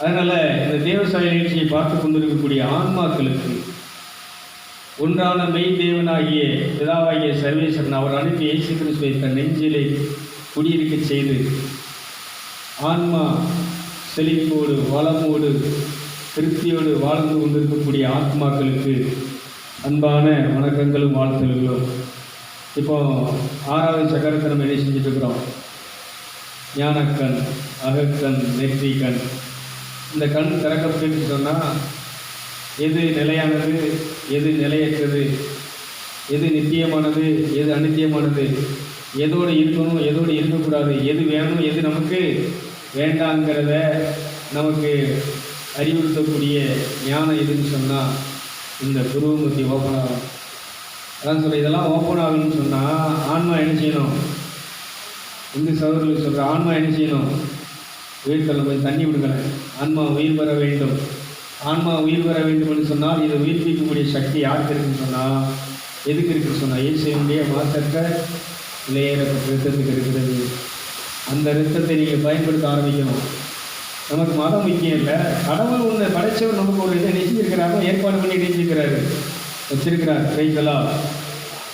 அதனால் இந்த தேவசாய நிகழ்ச்சியை பார்த்து கொண்டிருக்கக்கூடிய ஆன்மாக்களுக்கு ஒன்றான மெய் தேவனாகிய பிதாவாகிய சர்வேஸ்வரன் அவர் அனுப்பி இயேசு கிறிஸ்துவை தன் நெஞ்சிலே குடியிருக்க செய்து ஆன்மா செழிப்போடு வளமோடு திருப்தியோடு வாழ்ந்து கொண்டிருக்கக்கூடிய ஆத்மாக்களுக்கு அன்பான வணக்கங்களும் வாழ்த்துகளும். இப்போ 6வது சக்கரத்தை நம்ம என்ன செஞ்சுட்டு இருக்கிறோம்? ஞானக்கண், அகக்கண், நெற்றிக்கண். இந்த கண் திறக்கப்பட்டு சொன்னால் எது நிலையானது, எது நிலையற்றது, எது நித்தியமானது, எது அநித்தியமானது, எதோடு இருக்கணும், எதோடு இருக்கக்கூடாது, எது வேணும், எது நமக்கு வேண்டாங்கிறத நமக்கு அறிவுறுத்தக்கூடிய ஞானம் எதுன்னு சொன்னால் இந்த புருவமூர்த்தி ஓப்பன் ஆகும். அதான் சொல்ல இதெல்லாம் ஓப்பன் ஆகணும்னு சொன்னால் ஆன்மா என்ன செய்யணும்? இந்து சகோதரர்களுக்கு சொல்கிற ஆன்மா என்ன செய்யணும்? உயிர்த்தலை போய் தண்ணி விடுங்களேன். ஆன்மா உயிர் பெற வேண்டும். ஆன்மா உயிர் பெற வேண்டும் என்று சொன்னால் இதை உயிர்ப்பிக்கக்கூடிய சக்தி யாருக்கு இருக்குன்னு சொன்னால் எதுக்கு இருக்குன்னு சொன்னால் இயேசுவினுடைய மாசற்ற இளையரப்பட்ட ரத்தத்துக்கு இருக்கிறது. அந்த ரத்தத்தை நீங்கள் பயன்படுத்த ஆரம்பிக்கணும். நமக்கு மதம் முக்கியம் இல்லை. கடவுள் ஒன்று படைச்சவர் நமக்கு ஒரு இதை நெஞ்சிருக்கிறாரோ ஏற்பாடு பண்ணி நெஞ்சிருக்கிறாரு, வச்சிருக்கிறார். கைகளா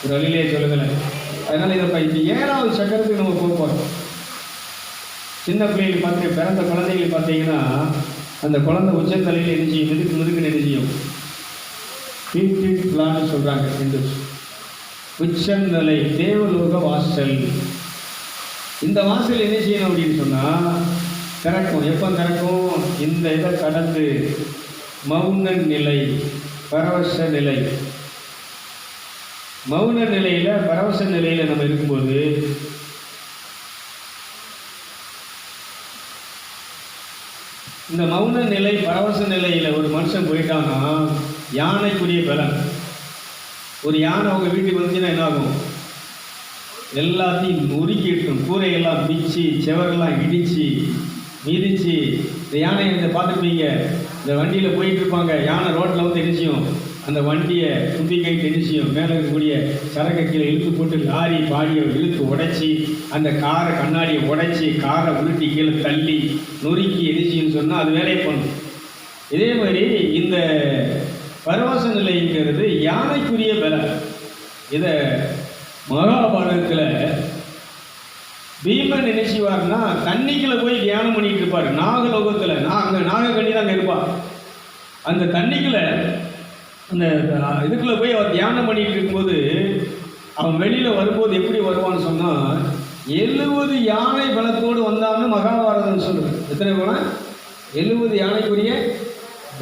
ஒரு வழியிலே சொல்லுங்களேன். அதனால் இதை இப்போ 7வது சக்கரத்துக்கு நம்ம போகிறோம். சின்ன பிள்ளைகள் பார்த்து பிறந்த குழந்தைகள் பார்த்தீங்கன்னா அந்த குழந்தை உச்சந்தலையில் என்ன செய்யும்? முதுக்கு என்ன செய்யும்? பீட் பிளான்னு சொல்கிறாங்க என்று. உச்சந்தலை தேவலோக வாசல். இந்த வாசல் என்ன செய்யணும் அப்படின்னு சொன்னால் திறக்கும். எப்போ திறக்கும்? இந்த இதை கடந்து மௌன நிலை, பரவச நிலை. மௌன நிலையில், பரவச நிலையில் நம்ம இருக்கும்போது இந்த மௌன நிலை, பரவச நிலையில் ஒரு மனுஷன் போயிட்டான்னா யானைக்குரிய பலன். ஒரு யானை அவங்க வீட்டுக்கு வந்துச்சுன்னா என்ன ஆகும்? எல்லாத்தையும் நொறுக்கிட்டும். கூரையெல்லாம் பிச்சு, செவரெல்லாம் இடித்து மிதிச்சு. இந்த யானை இந்த பார்த்துருப்பீங்க, இந்த வண்டியில் போயிட்டு இருப்பாங்க. யானை ரோட்டில் வந்து எரிச்சியும் அந்த வண்டியை துப்பி கைட்டு எரிச்சியும் மேலே இருக்கக்கூடிய சரக்கு கீழே இழுத்து போட்டு லாரி பாடியை இழுத்து உடைச்சி அந்த காரை கண்ணாடியை உடைச்சி காரை உருட்டி கீழே தள்ளி நொறுக்கி எரிச்சின்னு சொன்னால் அது வேலையை பண்ணும். இதே மாதிரி இந்த பரவச நிலைங்கிறது யானைக்குரிய பலம். இதை மகாபாரதத்தில் பீமன் என்ன செய்வார்னா தண்ணிக்குள்ளே போய் தியானம் பண்ணிட்டு இருப்பார். நாகலோகத்தில் அங்கே நாகக்கண்ணி தான் அங்கே இருப்பார். அந்த தண்ணிக்குள்ளே அந்த இதுக்குள்ளே போய் அவர் தியானம் பண்ணிட்டு இருக்கும்போது அவன் வெளியில் வரும்போது எப்படி வருவான்னு சொன்னால் 70 யானை பலத்தோடு வந்தான்னு மகாபாரதம் சொல்லுவேன். எத்தனை பலம்? 70 யானைக்குரிய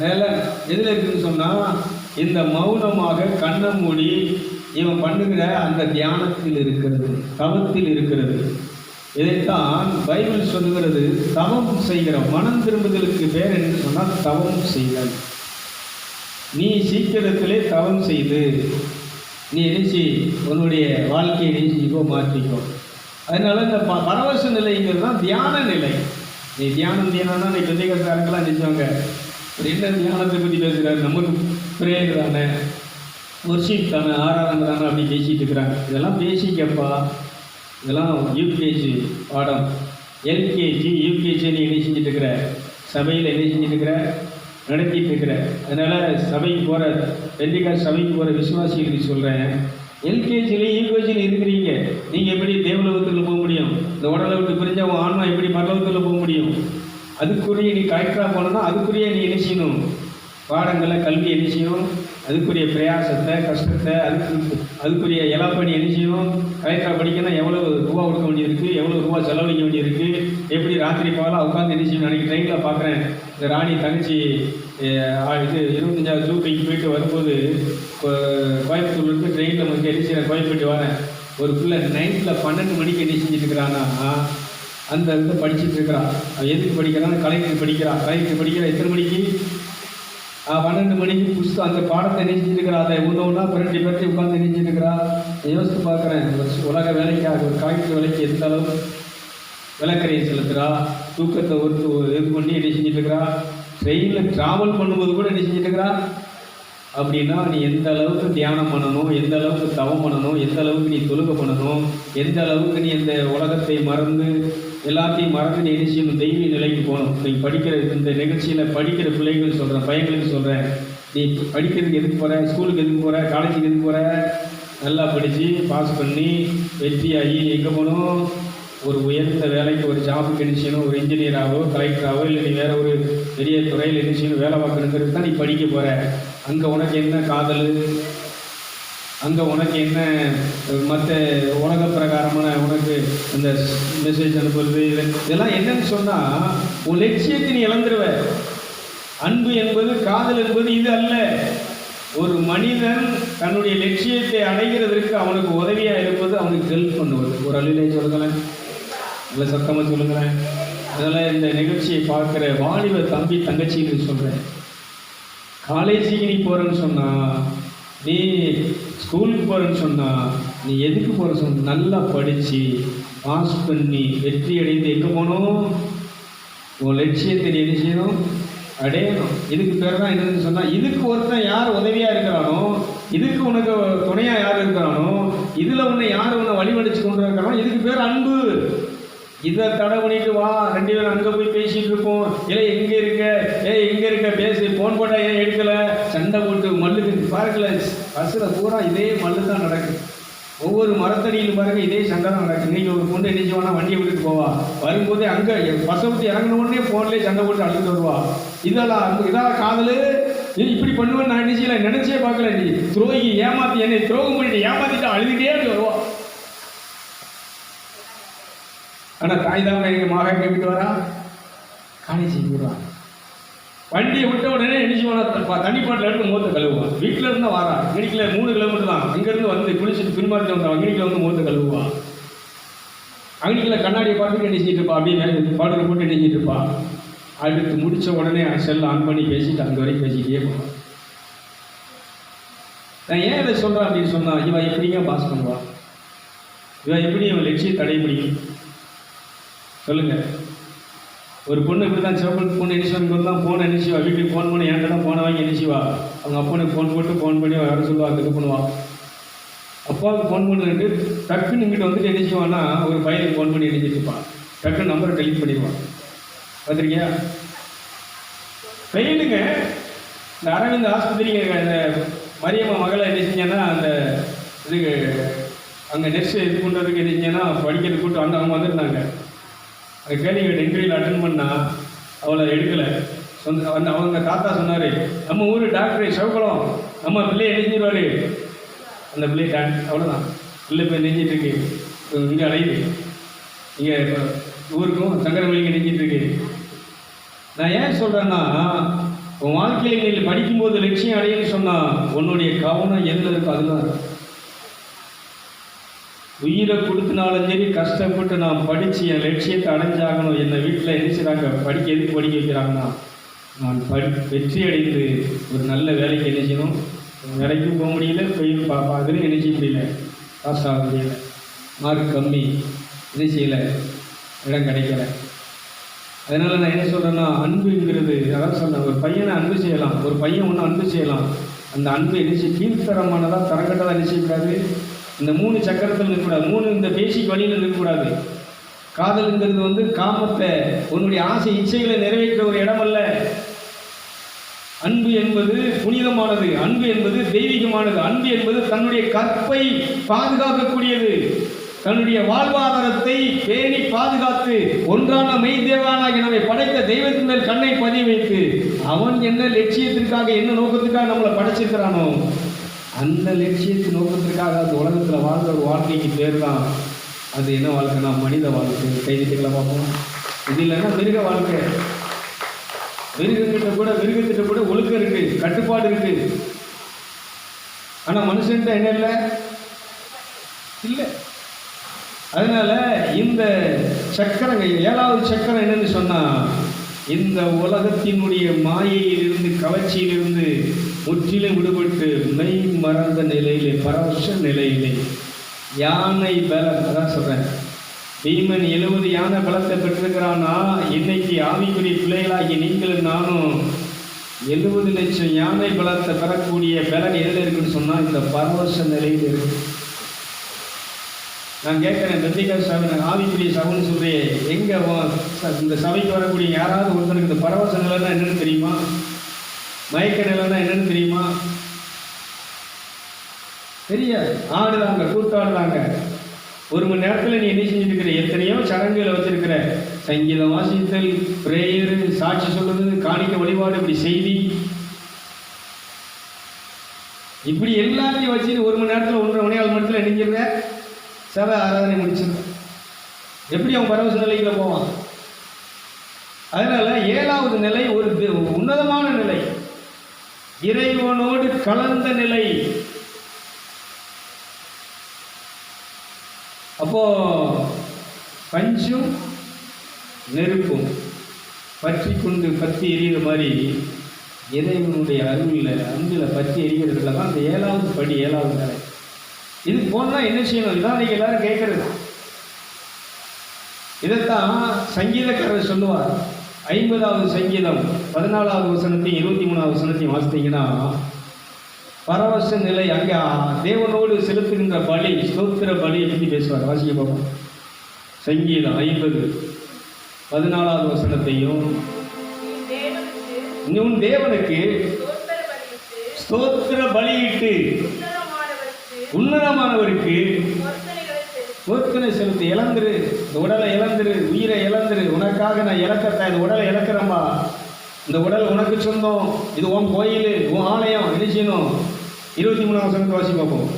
பலன் எதில் இருக்குதுன்னு சொன்னால் இந்த மௌனமாக கண்ணை மூடி இவன் பண்ணுகிற அந்த தியானத்தில் இருக்கிறது, தவத்தில் இருக்கிறது. இதைத்தான் பைபிள் சொல்லுகிறது. தவம் செய்கிற மனம் திரும்புதலுக்கு பேர் என்று சொன்னால் தவம் செய்தல். நீ சீக்கிரத்திலே தவம் செய்து நீ நினைச்சி உன்னுடைய வாழ்க்கையை நினைச்சிக்கோ, மாற்றிக்கோ. அதனால இந்த பரவச நிலைங்கிறது தான் தியான நிலை. நீ தியானம்னா நீ பெந்தைகள்காரங்களாம் நினைச்சவங்க ஒரு என்ன தியானத்தை பற்றி பேசுகிறாரு, நமக்கு பிரேயர் தானே, ஒர்ஷிப் தானே, ஆராதனை தானே அப்படி பேசிகிட்டு இருக்கிறாங்க. இதெல்லாம் பேசிக்கப்பா. இதெல்லாம் யூகேஜி பாடம். எல்கேஜி யூகேஜி நீ என்ன செஞ்சுட்டு இருக்கிற? சபையில் என்ன செஞ்சுட்டு இருக்கிற? நடத்திட்டு இருக்கிற. அதனால் சபைக்கு போகிற பெந்தைகாஸ்து சபைக்கு போகிற விசுவாசிகளுக்கு சொல்கிறேன், எல்கேஜியில் யூகேஜியில் இருக்கிறீங்க. நீங்கள் எப்படி தேவலோகத்தில் போக முடியும்? இந்த உடலை விட்டு பிரிஞ்ச உன் ஆன்மா எப்படி பரலோகத்தில் போக முடியும்? அதுக்குரிய நீ கரெக்டாக போனோன்னா அதுக்குரிய நீ என்ன செய்யணும்? பாடங்களை கல்வி என்ன செய்யணும்? அதுக்குரிய பிரயாசத்தை, கஷ்டத்தை, அதுக்குரிய இலப்பணி என்ன செய்யணும்? கரெக்டாக படிக்கணும். எவ்வளோ ரூபா கொடுக்க வேண்டியிருக்கு, எவ்வளோ ரூபா செலவழிக்க வேண்டியிருக்கு, எப்படி ராத்திரி பகலாக உட்காந்து என்ன செய்யணும்? அன்றைக்கி ட்ரெயினில் பார்க்குறேன், இந்த ராணி தங்கச்சி இது 25வது ஜூபிக்கு போயிட்டு வரும்போது கோயம்புத்தூர்லேருந்து ட்ரெயினில் வந்து என்ன செய்கிறேன், கோயம்பேட்டு வரேன். ஒரு பிள்ளை நைட்டில் 12 மணிக்கு என்ன செஞ்சுட்டு இருக்கிறான்னா அந்த இதை படிச்சுட்டு இருக்கிறான். எதுக்கு படிக்கிறான்னு கலெக்டர் படிக்கிறான். கலெக்டர் படிக்கிறா எத்தனை மணிக்கு? 12 மணிக்கு புஸ்தகம் அந்த பாடத்தை நினைச்சிருக்கிறா. அதை ஒன்றா புரட்டி உட்காந்து நினைச்சிருக்கிறா. யோசித்து பார்க்குறேன், உலக வேலைக்காக ஒரு கலெக்டர் வேலைக்கு எந்த அளவு விளக்கரையை செலுத்துகிறா, தூக்கத்தை இது பண்ணி என்ன செஞ்சுட்டு இருக்கிறா. ட்ரெயினில் ட்ராவல் பண்ணும்போது கூட என்ன செஞ்சுட்டு இருக்கிறா. அப்படின்னா நீ எந்த அளவுக்கு தியானம் பண்ணணும், எந்த அளவுக்கு தவம் பண்ணணும், எந்த அளவுக்கு நீ தொழுகை பண்ணணும், எந்த அளவுக்கு நீ இந்த உலகத்தை மறந்து எல்லாத்தையும் மறந்து நீ என்ன செய்யணும், தெய்வீக நிலைக்கு போகணும். நீ படிக்கிற இந்த நிகழ்ச்சியில் படிக்கிற பிள்ளைகள் சொல்கிறேன், பையன்களுக்கு சொல்கிறேன், நீ படிக்கிறதுக்கு எதுக்கு போகிற, ஸ்கூலுக்கு எதுக்கு போகிற, காலேஜுக்கு எதுக்கு போகிற, நல்லா படித்து பாஸ் பண்ணி வெற்றியாகி எங்கே போகணும், ஒரு உயர்ந்த வேலைக்கு, ஒரு ஜாபுக்கு என்ன செய்யணும், ஒரு இன்ஜினியராகவோ கலெக்டராகவோ இல்லை நீ வேறு ஒரு பெரிய துறையில் என்ன செய்யணும், வேலை பார்க்கணுங்கிறது தான் நீ படிக்க போகிற. அங்கே உனக்கு என்ன காதல், அங்கே உனக்கு என்ன மற்ற உலக பிரகாரமான உனக்கு அந்த மெசேஜ் அனுப்புறது, இதெல்லாம் என்னன்னு சொன்னால் உன் லட்சியத்தை நீ இழந்துருவ. அன்பு என்பது, காதல் என்பது இது அல்ல. ஒரு மனிதன் தன்னுடைய லட்சியத்தை அடைகிறதற்கு அவனுக்கு உதவியாக இருப்பது, அவனுக்கு ஹெல்ப் பண்ணுவது. ஒரு அழிலே சொல்லுங்களேன், இல்லை சத்தமாக சொல்லுங்களேன். அதனால் இந்த நிகழ்ச்சியை பார்க்குற வாலிப தம்பி தங்கச்சின்னு சொல்கிறேன், காலேஜுக்கு நீ போகிறேன்னு சொன்னால், நீ ஸ்கூலுக்கு போகிறேன்னு சொன்னால், நீ எதுக்கு போகிற சொன்ன, நல்லா படித்து பாஸ் பண்ணி வெற்றி அடைந்து எங்கே போகணும், உன் லட்சியத்தை நீ என்ன செய்யணும், அடையணும். இதுக்கு பேர் தான் என்னன்னு சொன்னால், இதுக்கு ஒருத்தன் யார் உதவியாக இருக்கிறானோ, இதுக்கு உனக்கு துணையாக யார் இருக்கிறானோ, இதில் உன்னை யார் உன்னை வழிவடிச்சு கொண்டு இருக்கிறானோ, இதுக்கு பேர் அன்பு. இதை தடை பண்ணிட்டு வா, 2 பேரும் அங்கே போய் பேசிகிட்டு இருப்போம், இல்லை எங்கே இருக்க, எங்கே இருக்க பேசி, ஃபோன் போட்டால் ஏன் எடுக்கலை, சண்டை போட்டு மல்லுக்கு பார்க்கல. பஸ்ஸில் பூரா இதே மல்லு தான் நடக்குது. ஒவ்வொரு மரத்தடியிலும் பாருங்கள் இதே சண்டை தான் நடக்குது. நீங்கள் ஒரு பொண்ணு என்ன செய்வானா, வண்டியை விட்டுட்டு போவா, வரும்போதே அங்கே பஸ்ஸை விட்டு இறங்கின உடனே ஃபோன்லேயே சண்டை போட்டு அழுதுட்டு வருவா. இதெல்லாம் காதல். இப்படி பண்ணுவேன்னு நான் நினைச்சல, நினச்சே பார்க்கல. நீ துரோகி, ஏமாற்றி, என்னை துரோகம் பண்ணிட்டு ஏமாற்றிட்டு அழுதுகிட்டே அப்படி வருவா. ஆனால் தாய் தான் எங்கள் மகன் கேட்டுட்டு வரா, காலேஜுக்கு விடுவான். வண்டியை விட்ட உடனே நினைச்சுவானா, தண்ணிப்பாட்டில் எடுத்து மூத்த கழுவுவான். வீட்டில் இருந்தால் வாரா, இங்கனிக்கில் 3 கிலோமீட்டர் தான், அங்கேருந்து வந்து குளிச்சுட்டு பின்மாற்றி வந்தான், அங்கனிக்கில் வந்து மூத்த கழுவுவான். அங்கனிக்கில் கண்ணாடியை பார்த்துட்டு நினைச்சிட்டு இருப்பா, அப்படியே பாடலை போட்டு நினைச்சிட்டு இருப்பா. அடுத்து முடித்த உடனே செல் ஆன் பண்ணி பேசிட்டு அங்கே வரைக்கும் பேசிக்கிட்டே போவான். நான் ஏன் இதை சொல்கிறேன் அப்படின்னு சொன்னால், இவன் எப்படிங்க பாஸ் பண்ணுவான், இவன் எப்படி இவன் லட்சியத்தை அடைய முடியும் சொல்லுங்க. ஒரு பொண்ணு இப்படி தான் சிவப்பு பொண்ணு நினைச்சுவாங்க தான், ஃபோனை நினைச்சுவா, வீட்டுக்கு ஃபோன் பண்ணி என்கிட்ட தான் ஃபோனை வாங்கி நினைச்சுவா. அவங்க அப்பனுக்கு ஃபோன் போட்டு ஃபோன் பண்ணி வர சொல்லுவா, இது பண்ணுவான். அப்பாவுக்கு ஃபோன் பண்ணிட்டு டக்குன்னு இங்கிட்ட வந்துட்டு நினைச்சுவான்னா, ஒரு பையனுக்கு ஃபோன் பண்ணி நினைச்சிட்டு இருப்பான். டக்குன்னு நம்பரை டெலிட் பண்ணிடுவான். பார்த்துருக்கியா? பெயிலுங்க. இந்த அரவிந்த் ஆஸ்பத்திரிங்க இந்த மரியம்மா மகளை என்ன செஞ்சேன்னா, அந்த இதுக்கு அங்கே நெர்ஸு இது பண்ணுறதுக்கு என்ன செஞ்சேன்னா, படிக்கிறது கூட்டு அவங்க வந்துருந்தாங்க. அந்த கேள்வி இன்டர்வியூவில் அட்டன் பண்ணால் அவளை எடுக்கலை. அவங்க தாத்தா சொன்னார், நம்ம ஊர் டாக்டர் சிவகுளம், நம்ம பிள்ளையை நெஞ்சிடுவார். அந்த பிள்ளையை டாக்டர் அவ்வளோதான், பிள்ளை போய் நெஞ்சிட்ருக்கு, இங்கே அலையுது, இங்கே ஊருக்கும் சங்கரவெளிக்கு நெஞ்சிட்ருக்கு. நான் ஏன் சொல்கிறேன்னா, உன் வாழ்க்கையில் நீ படிக்கும்போது லட்சியம் அடையன்னு சொன்னால், உன்னுடைய கவனம் எதில் இருக்கும் அதுதான் இருக்கும். உயிரை கொடுத்தினாலும் சரி, கஷ்டப்பட்டு நான் படித்து என் லட்சியத்தை அடைஞ்சாகணும். என்னை வீட்டில் எதிர்க்கிறாங்க, எதுக்கு படிக்க வைக்கிறாங்கன்னா, நான் வெற்றி அடைந்து ஒரு நல்ல வேலைக்கு என்ன செய்யணும். வேலைக்கும் போக முடியல, போய் அதுலையும் என்ன செய்ய முடியல, பாஸ் ஆக முடியல, மார்க் கம்மி, இது செய்யலை, இடம் கிடைக்கல. அதனால் நான் என்ன சொல்கிறேன்னா, அன்புங்கிறது அதான் சொன்னேன், ஒரு பையனை அன்பு செய்யலாம், ஒரு பையன் ஒன்று அன்பு செய்யலாம். அந்த அன்பு என்ன செய்ய, கீழ்த்தரமானதாக தரங்கட்டதாக என்ன செய்யக்கூடாது. இந்த 3 சக்கரத்தில் இருக்கக்கூடாது, 3 இந்த பேசிக் வழியில் இருக்கக்கூடாது. காதலுங்கிறது காமத்தை, உன்னுடைய ஆசை இச்சைகளை நிறைவேற்ற ஒரு இடம் அல்ல. அன்பு என்பது புனிதமானது, அன்பு என்பது தெய்வீகமானது, அன்பு என்பது தன்னுடைய கற்பை பாதுகாக்கக்கூடியது, தன்னுடைய வாழ்வாதாரத்தை பேணி பாதுகாத்து ஒன்றான மெய் தேவனாகிய நம்மை படைத்த தெய்வத்தின் மேல் கண்ணை பதிய வைத்து, அவன் என்ன லட்சியத்திற்காக என்ன நோக்கத்துக்காக நம்மளை படைச்சிருக்கிறானோ அந்த லட்சியத்து நோக்கத்திற்காக அந்த உலகத்தில் வாழ்கிற ஒரு வாழ்க்கைக்கு பேர் தான் அது என்ன வாழ்க்கைனா மனித வாழ்க்கை. கைதிகளை பார்ப்போம். இது இல்லைன்னா மிருக வாழ்க்கை. மிருகத்திட்ட கூட ஒழுக்கம் இருக்கு, கட்டுப்பாடு இருக்கு. ஆனால் மனுஷன்கிட்ட என்ன இல்லை. அதனால இந்த சக்கரம், 7வது சக்கரம் என்னன்னு சொன்னா, இந்த உலகத்தினுடைய மாயையிலிருந்து, கவர்ச்சியிலிருந்து முற்றிலும் விடுபட்டு மெய் மறந்த நிலையிலே, பரவச நிலையிலே, யானை பலம், அதான் சொல்றேன், பீமன் 70 யானை பலத்தை பெற்றிருக்கிறான்னா, இன்னைக்கு ஆவிக்குரிய பிள்ளைகளாகி நீங்களும் நானும் 70 லட்சம் யானை பலத்தை பெறக்கூடிய பலன் எதில் இருக்குன்னு சொன்னா, இந்த பரவச நிலையில் இருக்கு. நான் கேட்குறேன், பெத்திகா சபை ஆவிக்குரிய சபைன்னு சொல்கிறேன், எங்கே இந்த சபைக்கு வரக்கூடிய யாராவது ஒருத்தருக்கு இந்த பரவச நிலைன்னா என்னென்னு தெரியுமா? மயக்க நிலைன்னா என்னென்னு தெரியுமா? தெரியாது. ஆடுதாங்க, கூத்தாடுதாங்க. 1 மணி நேரத்தில் நீ என்ன செஞ்சுட்டு இருக்கிற? எத்தனையோ சடங்குகளை வச்சிருக்கிற. சங்கீதம் வாசித்தல், பிரேயரு, சாட்சி சொல்றது, காணிக்க வழிபாடு, இப்படி செய்தி, இப்படி எல்லாத்தையும் வச்சுட்டு 1 மணி நேரத்தில் 1.5 மணி நேரத்தில் நெஞ்சிருந்த சபை ஆராதனை முடிச்சிருந்த எப்படி அவன் பரவச நிலையில போவான்? அதனால 7வது நிலை ஒரு உன்னதமான நிலை, இறைவனோடு கலந்த நிலை. அப்போ பஞ்சும் நெருப்பும் பற்றி கொண்டு பற்றி எரிகிற மாதிரி இறைவனுடைய அன்பில் பற்றி எரிகிறதுல தான் அந்த 7வது படி, 7வது நிலை. இது போனால் என்ன செய்யணும்? இதான் நீங்கள் எல்லாரும் கேட்கறது. இதைத்தான் சங்கீதக்காரர் சொல்லுவார். 50வது சங்கீதம் 14வது வசனத்தையும் 23வது வசனத்தையும் வாசித்தீங்கன்னா, பரவச நிலை அங்கே தேவனோடு செலுத்துகின்ற பலி, ஸ்தோத்திர பலியை பற்றி பேசுவார். வாசிக்க பார்ப்போம். சங்கீதம் 50 14வது வசனத்தையும், உன் தேவனுக்கு ஸ்தோத்திர பலியிட்டு உன்னதமானவருக்கு பொருத்தனை செலுத்தி இழந்துரு, இந்த உடலை இழந்துரு, உயிரை இழந்துரு. உனக்காக நான் இழக்கத்தான் இந்த உடலை இழக்கிறேன்பா. இந்த உடல் உனக்கு சொந்தம், இது உன் கோயில், உன் ஆலயம். என்ன செய்யணும்? 23வது வசனத்தை வாசி பார்ப்போம்.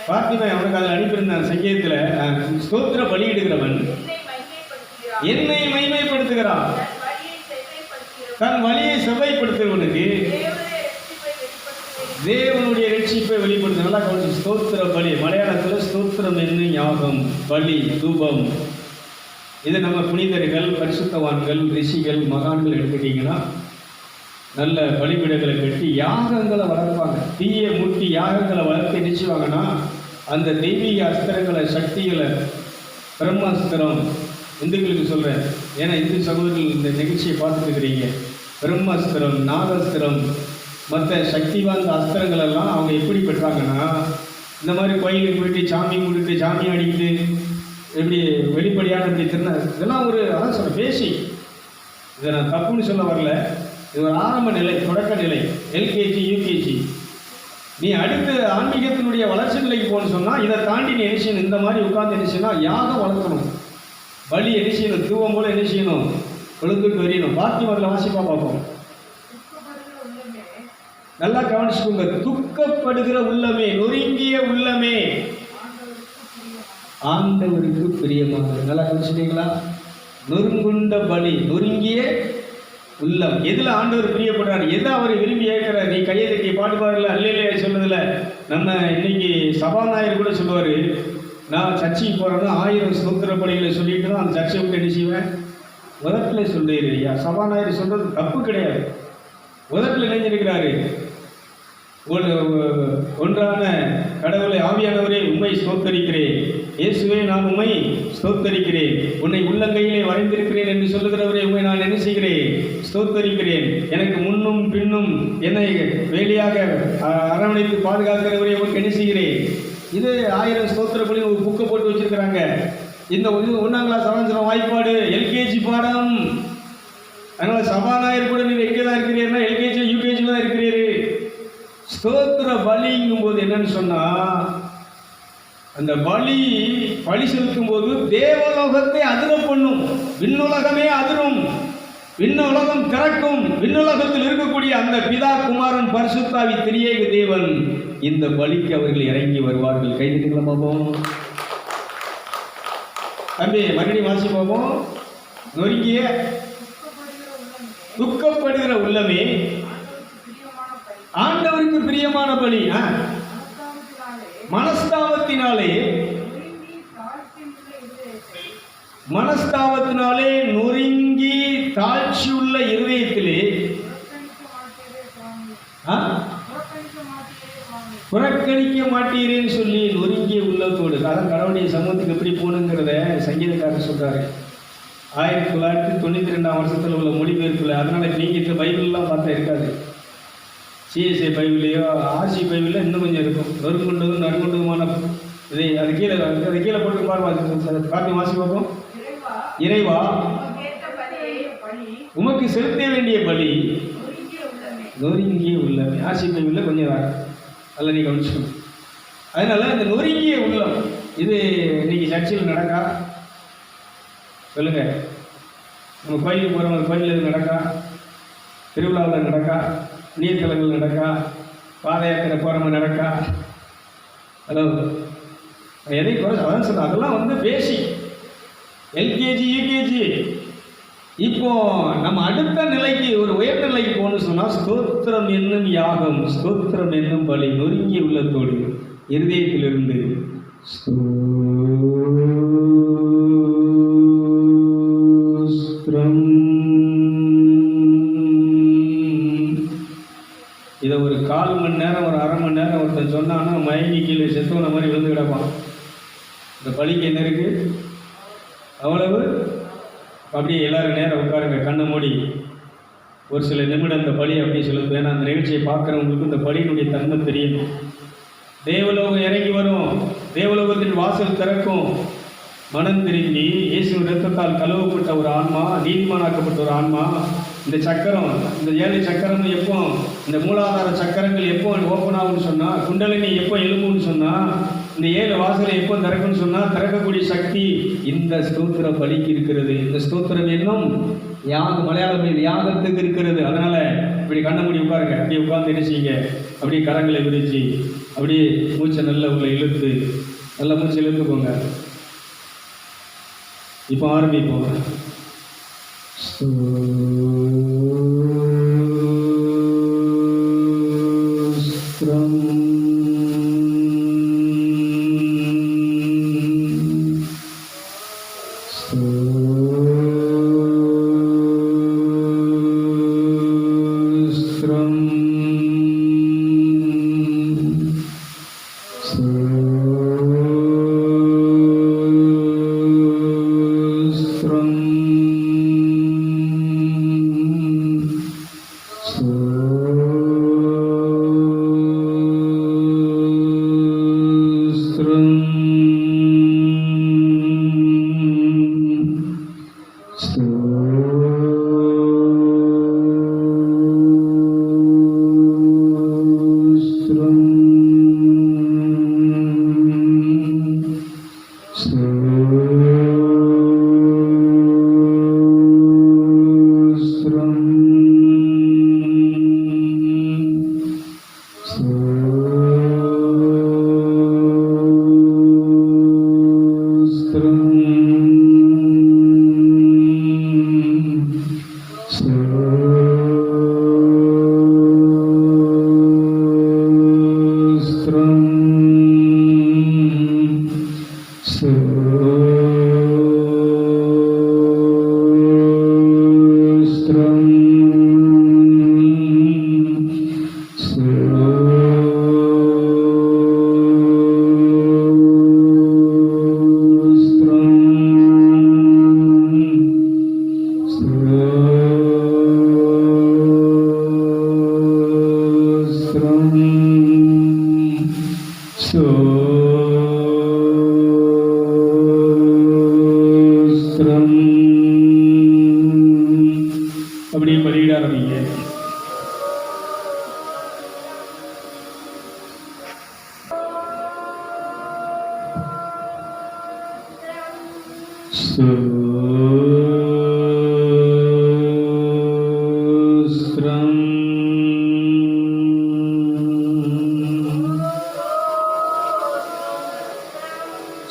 பார்த்திபன் அவனுக்கு அதில் அனுப்பியிருந்தான் சங்கீதத்தில், ஸ்தோத்திர பலியிடுகிறவன் என்னை மகிமைப்படுத்துகிறான், தன் வழியை செவ்வாய்ப்படுத்துகிறவனுக்கு தேவனுடைய ரட்சிப்பை வெளிப்படுத்த. நல்லா கவனிச்சு, ஸ்தோத்திர பலி. மலையாளத்தில் ஸ்தோத்திரம் என்ன யாகம், பலி, தூபம். இது நம்ம புனிதர்கள், பரிசுத்தவான்கள், ரிஷிகள், மகான்கள் எடுத்துக்கிட்டிங்கன்னா நல்ல பலிபீடங்களை கட்டி யாகங்களை வளர்ப்பாங்க. தீயை மூட்டி யாகங்களை வளர்த்து நினைச்சுவாங்கன்னா அந்த தெய்வீக அஸ்திரங்களை, சக்திகளை, பிரம்மாஸ்திரம், இந்துக்களுக்கு சொல்கிறேன், ஏன்னா இந்து சகோதரர்கள் இந்த நிகழ்ச்சியை பார்த்துட்டு இருக்கிறீங்க. பிரம்மாஸ்திரம், நாகாஸ்திரம், மற்ற சக்தி வாய்ந்த அஸ்திரங்கள் எல்லாம் அவங்க எப்படி பெற்றாங்கன்னா, இந்த மாதிரி கோயிலுக்கு போயிட்டு சாமி கும்பிட்டு சாமி அடிக்கிட்டு எப்படி வெளிப்படையான இப்படி இதெல்லாம் ஒரு அதான் சொல்ல பேசி, இதை நான் தப்புன்னு சொல்ல வரல. இது ஒரு ஆரம்ப நிலை, தொடக்க நிலை, எல்கேஜி, யூகேஜி. நீ அடுத்து ஆன்மீகத்தினுடைய வளர்ச்சி நிலைக்கு போகணும்னு சொன்னால் இதை தாண்டி நீ என்ன செய்யணும்? இந்த மாதிரி உட்கார்ந்து என்ன செய்யணும்? யாகம் வளர்க்கணும், பலி என்ன செய்யணும்? தூவம் போல என்ன செய்யணும்? கொழுந்துட்டு வரையணும். பாக்கி முதல்ல வாசிப்பா பார்ப்போம். நல்லா கவனிச்சுக்கோங்க. துக்கப்படுகிற உள்ளமே, நொறுங்கிய உள்ளமே ஆண்டவருக்கு பிரியமாக. நல்லா கவனிச்சுட்டீங்களா? நொறுங்குண்ட பலி, நொறுங்கிய உள்ளம். எதுல ஆண்டவர் பிரியப்படுறாரு? எதை அவர் விரும்பி ஏற்கிறார்? நீ கையை தட்டி பாடுபாடுல அல்லையிலே சொன்னதுல நம்ம இன்னைக்கு சபாநாயகர் கூட சொல்லுவாரு, நான் சர்ச்சைக்கு போறேன்னா 1000 ஸ்தோத்திர பலிகளை சொல்லிட்டு தான் அந்த சர்ச்சை விட்டு என்ன செய்வேன்? உதட்டில சொல்லுறீரு. ஐயா, சபாநாயகர் சொல்றது தப்பு கிடையாது. உதட்டில் இணைஞ்சிருக்கிறாரு. ஒன்றான கடவுளை ஆவியானவரே உண்மை ஸ்தோத்தரிக்கிறேன், இயேசுவே நான் உண்மை ஸ்தோத்தரிக்கிறேன், உன்னை உள்ளங்கையிலே வரைந்திருக்கிறேன் என்று சொல்லுகிறவரே உண்மை நான் என்ன செய்கிறேன்? ஸ்தோத்தரிக்கிறேன். எனக்கு முன்னும் பின்னும் என்னை வேலையாக அரவணைத்து பாதுகாக்கிறவரே உனக்கு என்ன செய்கிறேன்? இது 1000 ஸ்தோத்திர பலி ஒரு புக்கை போட்டு வச்சிருக்கிறாங்க. இந்த 1ஆம் கிளாஸ் அவசரம் வாய்ப்பாடு எல்கேஜி பாடம். அதனால சபாநாயகர் கூட நீங்க எங்கே தான் இருக்கிறீர்னா எல்கேஜி யூகேஜில தான் இருக்கிறீரு. ஸ்தோத்திர பலிங்கும் போது என்னன்னு சொன்னா, அந்த பலி செலுத்தும் போது தேவலோகத்தை அதிர பண்ணும், விண்ணுலகமே அதிரும், விண்ணுலகம் திறக்கும். விண்ணுலகத்தில் இருக்கக்கூடிய அந்த பிதா, குமாரன், பரிசுத்தாவி திரியேக தேவன் இந்த பலிக்கு அவர்கள் இறங்கி வருவார்கள். கைதிட்டுங்களா பார்ப்போம். தம்பி மறுபடியும் வாசி பார்ப்போம். நொறுங்கிய துக்கப்படுகிற உள்ளமே ஆண்டவருக்கு பிரியமான பலி. மனஸ்தாபத்தினாலே நொறுங்கி தாழ்ச்சியுள்ள இருதயத்திலே புறக்கணிக்க மாட்டீரேன்னு சொல்லி நொறுங்கிய உள்ளத்தோடு. அதான் கடவுளுடைய சமூகத்துக்கு எப்படி போகணுங்கிறத சங்கீதக்காரர் சொல்றாரு. 1992ஆம் வருஷத்தில் உள்ள மொழிபெயர்ப்பில். அதனால நீங்க இந்த பைபிள்லாம் பார்த்தா இருக்காது. சிஎஸ்ஐ பைபிளையோ ஆர்சி பைபிளில் இன்னும் கொஞ்சம் இருக்கும். நொறுங்குண்டதும் நறுங்குண்டதுமான அது கீழே போட்டு பாருங்க, கார்த்தி வாசி பார்ப்போம். இறைவா, உமக்கு செலுத்த வேண்டிய பலி நொறுங்கிய உள்ளம். ஆசிப்பை உள்ள கொஞ்சம் அதில் நீ கவனிச்சுக்கணும். அதனால இந்த நொறுங்கிய உள்ளம் இது இன்னைக்கு சர்ச்சையில் நடக்கா? சொல்லுங்க. நம்ம கோயிலுக்கு போகிறவங்க கோயிலில் இது நடக்கா? திருவிழாவில் நடக்கா? நீர்த்தலங்கள் நடக்கா? பாத யாத்திரை போகிறவங்க நடக்கா? ஹலோ, எதை குறை அதான் சொல்ல, அதெல்லாம் பேசிக் எல்கேஜி யூகேஜி. இப்போ நம்ம அடுத்த நிலைக்கு, ஒரு உயர்ந்த நிலைக்கு போகணும்னு சொன்னால் ஸ்தோத்திரம் என்னும் யாகம், ஸ்தோத்திரம் என்னும் பலி நொறுங்கிய உள்ளத்தோடு இருதயத்திலிருந்து இதை ஒரு 1/4 மணி நேரம், ஒரு 1/2 மணி நேரம் ஒருத்தன் சொன்னான்னா மயங்கி கீழே செத்தவன மாதிரி விழுந்து கிடப்பான். இந்த பலிக்கு என்ன இருக்கு? அவ்வளவு. அப்படியே எல்லாரும் நேரம் உட்காருங்க, கண்ணை மூடி ஒரு சில நிமிடம் இந்த பலி அப்படி சொல்லுது. ஏன்னா அந்த நிகழ்ச்சியை பார்க்குறவங்களுக்கு இந்த பலியினுடைய தன்மை தெரியும். தேவலோகம் இறங்கி வரும், தேவலோகத்தின் வாசல் திறக்கும். மனம் திரும்பி இயேசு ரத்தத்தால் கழுவப்பட்ட ஒரு ஆன்மா, நீதிமானாக்கப்பட்ட ஒரு ஆன்மா, இந்த சக்கரம், இந்த 7 சக்கரம் எப்போ, இந்த மூலாதார சக்கரங்கள் எப்போ ஓப்பன் ஆகும்னு சொன்னால், குண்டலினி எப்போ எழும்புன்னு சொன்னால், இந்த 7 வாசலை எப்போ திறக்கும்னு சொன்னால், திறக்கக்கூடிய சக்தி இந்த ஸ்தோத்திர பலிக்கு இருக்கிறது. இந்த ஸ்தோத்திரம் என்னும் யாகம், மலையாள யாகத்துக்கு இருக்கிறது. அதனால் இப்படி கண்ண மூடி உட்காருங்க. அப்படியே உட்கார்ந்து என்ன செய்யுங்க, அப்படியே கரங்களை விரிச்சு அப்படியே மூச்சை நல்ல உள்ள இழுத்து, நல்ல மூச்சை இழுத்துக்கோங்க. இப்போ ஆரம்பிப்போம். அப்படியே பலியிட ஆரம்பிங்க.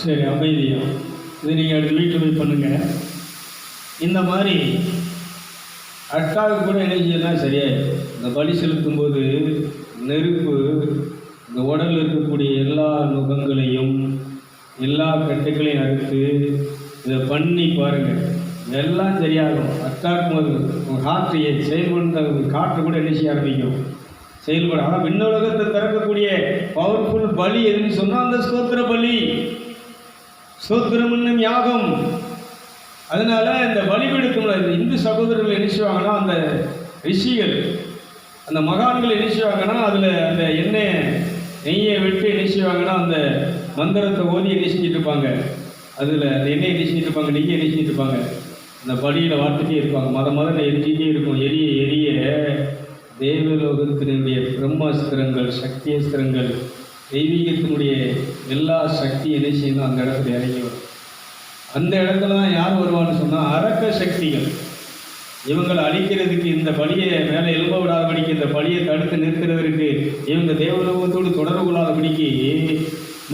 சரி, அமைதியா இது நீங்கள் அடுத்த வீட்டில் போய் பண்ணுங்க. இந்த மாதிரி அட்டாவுக்கு கூட என்ன செய்யலாம் சரியாயிடும். இந்த பலி செலுத்தும் போது நெருப்பு இந்த உடலில் இருக்கக்கூடிய எல்லா நுகங்களையும் எல்லா கட்டுகளையும் அறுத்து இதை பண்ணி பாருங்கள், எல்லாம் சரியாகும். அட்டாக்கும் போது காற்று செயல்படுத்த காற்று கூட என்ன செய்ய ஆரம்பிக்கும், செயல்படும். ஆனால் விண்ணுலகத்தை திறக்கக்கூடிய பவர்ஃபுல் பலி எதுன்னு சொன்னால் அந்த ஸ்தோத்திர பலி, ஸ்தோத்திரம் என்னும் யாகம். அதனால இந்த பலிபீடத்துல இந்து சகோதரர்கள் என்ன செய்வாங்கன்னா, அந்த ரிஷிகள், அந்த மகான்கள் என்ன செய்வாங்கன்னா, அதில் அந்த எண்ணெயை நெய்யை விட்டு என்ன செய்வாங்கன்னா, அந்த மந்திரத்தை ஓதி என்ன செஞ்சுட்டு இருப்பாங்க, அதில் அந்த எண்ணெய் என்ன செஞ்சுட்டு இருப்பாங்க, நெய்யை என்ன செஞ்சுட்டு இருப்பாங்க, அந்த படியில் வார்த்துட்டே இருப்பாங்க. மத எரிஞ்சிட்டே இருக்கும். எரிய எரிய தேவலோகத்தினுடைய பிரம்மாஸ்திரங்கள், சக்தி அஸ்திரங்கள், தெய்வீகத்தினுடைய எல்லா சக்தி என்ன செய்யணும் அந்த இடத்துல இறங்கி வரும். அந்த இடத்துல தான் யார் வருவான்னு சொன்னால் அரக்க சக்திகள். இவங்களை அழிக்கிறதுக்கு, இந்த பலியை மேலே எழும்ப விடாதபடிக்கு, இந்த பலியை தடுத்து நிறுத்துறதற்கு, இவங்க தேவலோகத்தோடு தொடர்பு கொள்ளாதபடிக்கு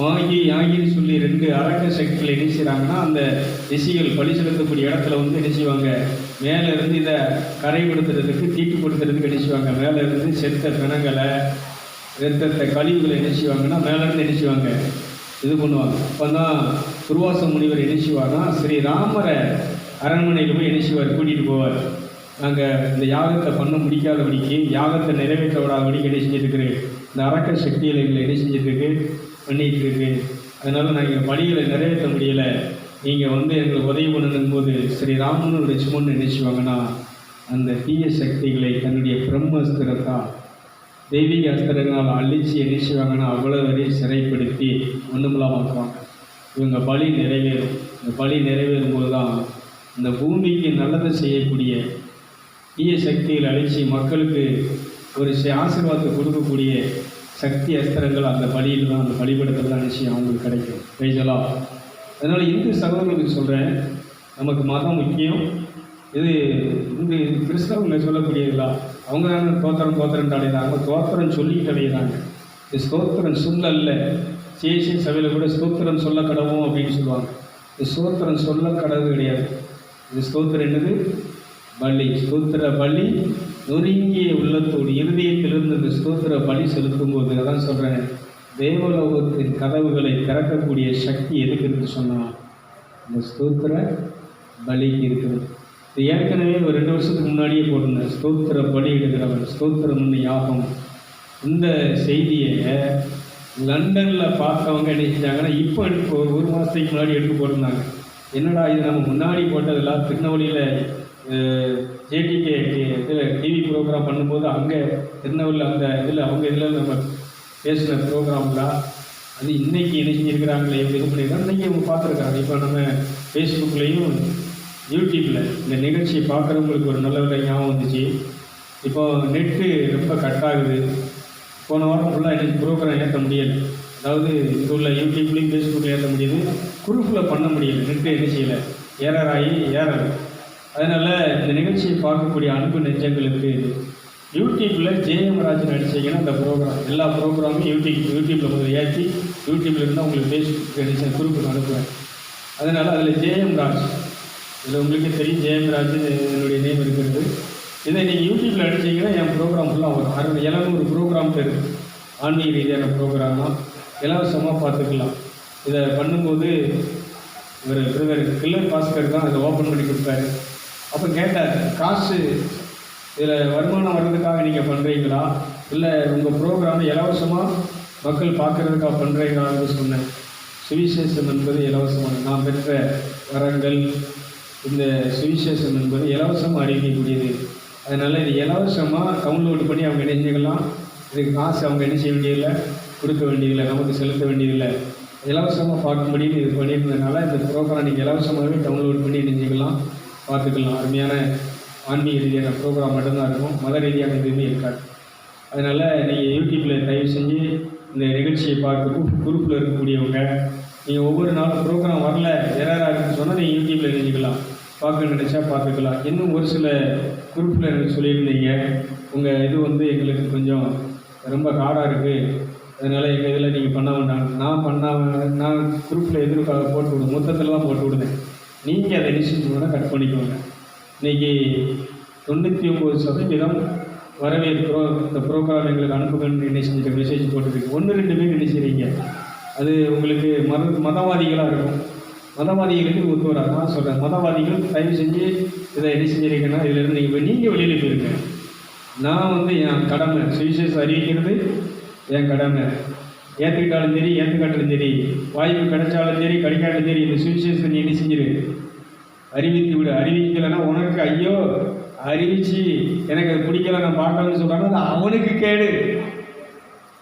மாகி யாகின்னு சொல்லி 2 அரக்க சக்திகளை என்ன செய்கிறாங்கன்னா, அந்த ரிஷிகள் பலி செலுத்தக்கூடிய இடத்துல வந்து என்ன செய்வாங்க, மேலே இருந்து இதை கரைப்படுத்துறதுக்கு, தீட்டுப்படுத்துறதுக்கு என்ன செய்வாங்க, மேலே இருந்து செத்த பிணங்களை, ரத்தத்தை கழிவுகளை என்ன செய்வாங்கன்னா மேலேருந்து என்ன செய்வாங்க, இது பண்ணுவாங்க. அப்போ தான் துர்வாச முனிவர் என்ன செய்வார்னா, ஸ்ரீராமரை அரண்மனையில் போய் என்ன செய்வார், கூட்டிகிட்டு போவார். நாங்கள் இந்த யாகத்தை பண்ண முடிக்காதபடிக்கு, யாகத்தை நிறைவேற்ற விடாதபடிக்கு என்ன செஞ்சுட்டு இந்த அரக்க சக்திகளை என்ன செஞ்சுட்டு பண்ணிகிட்டு இருக்கு. அதனால் நாங்கள் பணிகளை நிறைவேற்ற முடியலை, நீங்கள் வந்து எங்களுக்கு உதவி பண்ணணும் போது ஸ்ரீராமனோட லட்சுமணன் என்ன செய்வாங்கன்னா, அந்த தீய சக்திகளை தன்னுடைய பிரம்மஸ்திரத்தால், தெய்வீக அஸ்திரங்களால் அழிச்சு என்ன செய்வாங்கன்னா, அவ்வளோ வரையும் சிறைப்படுத்தி ஒன்றுமில்லாமாக்குவாங்க. இவங்க பலி நிறைவேறும். இந்த பலி நிறைவேறும் போது தான் இந்த பூமிக்கு நல்லது செய்யக்கூடிய தீய சக்திகளை அழித்து மக்களுக்கு ஒரு ஆசீர்வாதத்தை கொடுக்கக்கூடிய சக்தி அஸ்திரங்கள் அந்த பலியில் தான், அந்த பலிபடத்தில் தான் நிச்சயம் அவங்களுக்கு கிடைக்கும். பேசலாம். அதனால் இந்து சகோதரர்களுக்கு சொல்கிறேன், நமக்கு மதம் முக்கியம். இது இந்த கிறிஸ்தவங்க சொல்லக்கூடியதில்ல. அவங்க தானே தோத்திரம் அடையிறாங்க, தோத்திரம் சொல்லிக்கிட்டு அடையிறாங்க. இது ஸ்தோத்திரம் சொல்லல்ல. சேஷி சபையில் கூட ஸ்தோத்திரம் சொல்ல கடவும் அப்படின்னு சொல்லுவாங்க. இது ஸ்தோத்திரம் சொல்ல கடவு கிடையாது. இது ஸ்தோத்திரம் என்னது, பலி. ஸ்தோத்திர பலி நொறுங்கிய உள்ளத்தோடு இருதயத்திலிருந்து இந்த ஸ்தோத்திர பலி செலுத்தும் போது, அதான் சொல்கிறேன், தேவலோகத்தின் கதவுகளை திறக்கக்கூடிய சக்தி எதுக்கு இருக்குன்னு சொன்னால் இந்த ஸ்தோத்திர பலிக்கு இருக்குது. இது ஏற்கனவே ஒரு 2 வருஷத்துக்கு முன்னாடியே போட்டிருந்தேன். ஸ்தோத்திர பலி எடுக்கிறவன், ஸ்தோத்திரம் யாகம். இந்த செய்தியை லண்டனில் பார்த்தவங்க என்ன செஞ்சாங்கன்னா, இப்போ எடுத்து ஒரு மாதத்துக்கு முன்னாடி எடுத்து போட்டிருந்தாங்க. என்னடா இது நம்ம முன்னாடி போட்டதெல்லாம் திருநெல்வேலியில் ஜேடிகே இதில் டிவி ப்ரோக்ராம் பண்ணும்போது அங்கே திருநெல்வேலியில் அந்த இதில் அவங்க இதில் நம்ம பேசின ப்ரோக்ராம்லாம் அது இன்றைக்கி என்ன செஞ்சுருக்கிறாங்களே, இது பண்ணியிருக்காங்க. இன்றைக்கி அவங்க பார்த்துருக்காங்க. இப்போ நம்ம ஃபேஸ்புக்லேயும் யூடியூப்பில் இந்த நிகழ்ச்சியை பார்க்குறவங்களுக்கு ஒரு நல்ல விட ஞாபகம் வந்துச்சு. இப்போ நெட்டு ரொம்ப கட் ஆகுது. போன வாரம் ஃபுல்லாக எனக்கு ப்ரோக்ராம் ஏற்ற முடியலை. அதாவது இங்கே உள்ள யூடியூப்லேயும் ஃபேஸ்புக்கில் ஏற்ற முடியுது, குரூப்பில் பண்ண முடியலை. நெட்டு என்ன செய்யலை, ஏறராகி ஏறலை. அதனால் இந்த நிகழ்ச்சியை பார்க்கக்கூடிய அன்பு நெஞ்சங்களுக்கு யூடியூப்பில் ஜேஎம் ராஜன் அடிச்சிங்கன்னா அந்த ப்ரோக்ராம், எல்லா ப்ரோக்ராமும் யூடியூப்பில் முதல்ல ஏற்றி யூடியூப்பில் இருந்தால் உங்களுக்கு ஃபேஸ்புக் அடிச்சு குரூப்புக்கு அனுப்புவேன். அதனால் அதில் ஜேஎம் ராஜ், இதில் உங்களுக்கே தெரியும் ஜேஎம் ராஜ் என்னுடைய நேம் இருக்கிறது. இதை நீங்கள் யூடியூப்பில் அடிச்சிங்கன்னா என் ப்ரோக்ராம் ஃபுல்லாக வரும். 700 ப்ரோக்ராம் இருக்குது. ஆன்மீக ரீதியான ப்ரோக்ராமாக இலவசமாக பார்த்துக்கலாம். இதை பண்ணும்போது இவர் பிரதர் கில்லர் பாஸ்கர் தான் அதை ஓப்பன் பண்ணி கொடுத்தாரு. அப்போ கேட்டார், காசு இதில் வருமானம் வர்றதுக்காக நீங்கள் பண்ணுறீங்களா, இல்லை உங்கள் ப்ரோக்ராமை இலவசமாக மக்கள் பார்க்குறதுக்காக பண்ணுறீங்களான்னு சொன்னேன். சுவிசேஷம் என்பது இலவசமாக, நான் பெற்ற வரங்கள், இந்த சுவிசேஷம் என்பது இலவசமாக அறிவிக்கக்கூடியது. அதனால் இது இலவசமாக டவுன்லோடு பண்ணி அவங்க என்ன செஞ்சுக்கலாம். இதுக்கு காசு அவங்க என்ன செய்ய வேண்டியதில்லை, கொடுக்க வேண்டியதில்லை, நமக்கு செலுத்த வேண்டியதில்லை. இலவசமாக பார்க்கும்படின்னு இது பண்ணியிருந்ததுனால இந்த ப்ரோக்ராம் நீங்கள் இலவசமாகவே டவுன்லோட் பண்ணி நினைஞ்சிக்கலாம், பார்த்துக்கலாம். அருமையான ஆன்மீக ரீதியான ப்ரோக்ராம் மட்டும்தான் இருக்கும், மத ரீதியான எதுவுமே இருக்காது. அதனால் நீங்கள் யூடியூப்பில் தயவு செஞ்சு இந்த நிகழ்ச்சியை பார்க்க குரூப்பில் இருக்கக்கூடியவங்க, நீங்கள் ஒவ்வொரு நாளும் ப்ரோக்ராம் வரல எரராக இருக்குன்னு சொன்னால் நீங்கள் யூடியூப்பில் நினைஞ்சிக்கலாம், பார்க்க நினச்சா பார்த்துக்கலாம். இன்னும் ஒரு சில குரூப்பில் எனக்கு சொல்லியிருந்தீங்க, உங்கள் இது வந்து எங்களுக்கு கொஞ்சம் ரொம்ப காடாக இருக்குது, அதனால் எங்கள் இதில் நீங்கள் பண்ண வேண்டாம். நான் குரூப்பில் எதிர்க்காக போட்டு விடுவேன், மொத்தத்தில் தான் போட்டு விடுவேன். நீங்கள் அதை நிச்சயம் வேணால் கட் பண்ணிக்கோங்க. இன்றைக்கி 99% வரவேற்கிறோம், இந்த ப்ரோக்ராம் எங்களுக்கு அனுப்புங்கன்னு என்ன செஞ்சுட்டு மெசேஜ் போட்டுருக்கு. 1-2 பேர் நினைச்சிருங்க, அது உங்களுக்கு மதவாதிகளாக இருக்கும். மதவாதிகளுக்கு ஒத்து வராது. நான் சொல்கிறேன், மதவாதிகள் தயவு செஞ்சு இதை என்ன செஞ்சுருக்கீங்கன்னா இதிலேருந்து நீங்கள் வெளியில் போயிருங்க. நான் வந்து என் கடமை சுவிசேஷம் அறிவிக்கிறது என் கடமை. ஏற்றுக்கிட்டாலும் சரி ஏற்றுக்காட்டாலும் சரி, வாய்ப்பு கிடைச்சாலும் சரி கிடைக்காட்டாலும் சரி, இந்த சுவிசேஷத்தை நீ என்ன செஞ்சிரு, அறிவித்து விடு. அறிவிக்கலைன்னா உனக்கு ஐயோ, அறிவித்து எனக்கு அது பிடிக்கல நான் பார்க்கலன்னு சொல்கிறாங்க, அது அவனுக்கு கேடு.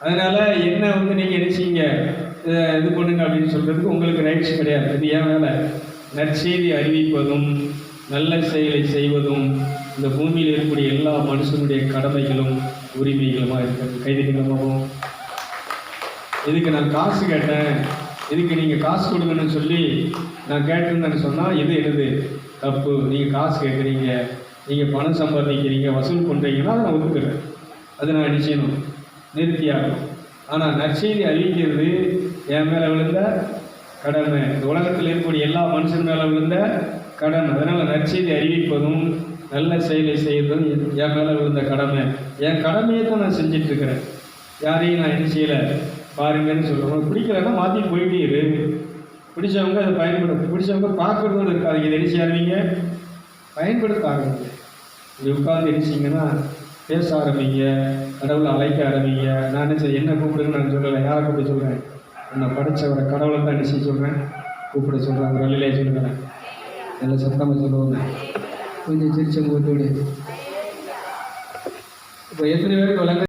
அதனால் என்ன வந்து நீங்கள் என்ன செய்யுங்க, இது பண்ணுங்க அப்படின்னு சொல்கிறதுக்கு உங்களுக்கு ரைட்ஸ் கிடையாது. இது ஏன் வேலை. நற்செய்தி அறிவிப்பதும் நல்ல செயலை செய்வதும் இந்த பூமியில் இருக்கக்கூடிய எல்லா மனுஷனுடைய கடமைகளும் உரிமைகளுமாக இருக்கிறது. கைதிகளமாகவும் இதுக்கு நான் காசு கேட்டேன், இதுக்கு நீங்கள் காசு கொடுங்கன்னு சொல்லி நான் கேட்டிருந்தேன்னு சொன்னால் இது என்னது தப்பு. நீங்கள் காசு கேட்குறீங்க, நீங்கள் பணம் சம்பாதிக்கிறீங்க, வசூல் பண்ணுறீங்கன்னா அதை நான் ஒத்துக்கிறேன். அதை நான் என்ன செய்யணும், நிறுத்தியாகணும். ஆனால் நற்செய்தி அறிவிக்கிறது என் மேலே விழுந்த கடமை, இந்த உலகத்தில் இருக்கக்கூடிய எல்லா மனுஷன் மேலே விழுந்த கடமை. அதனால் நற்செய்தி அறிவிப்பதும் நல்ல செயலை செய்வதும் என் மேலே விழுந்த கடமை. என் கடமையை தான் நான் செஞ்சிட்ருக்கிறேன். யாரையும் நான் என்ன செய்யலை பாருங்கன்னு சொல்லுவேன். பிடிக்கலைன்னா மாற்றி போயிட்டே இரு. பிடிச்சவங்க அதை பிடிச்சவங்க பார்க்குறதோடு இருக்காது. இதை என்ன செய்யாதீங்க, பயன்படுத்த ஆரம்பிங்க. இப்படி உட்காந்து என்ன பேச ஆரம்பிங்க, கடவுளை அழைக்க ஆரம்பிங்க. நான் என்ன செய்ய, என்ன கூப்பிடுங்கன்னு நான் சொல்லலை, யாரை கூப்பிட சொல்கிறேன், என்னை படைச்சவரை கடவுளை தான் என்ன செய்ய சொல்கிறேன், கூப்பிட சொல்கிறேன். அந்த வழியிலே சொல்லுறேன். எல்லாம் சத்தமாக சொல்லுவாங்க, கொஞ்சம் சிரிச்ச முகத்தோடு. இப்போ எத்தனை பேருக்கு வழங்க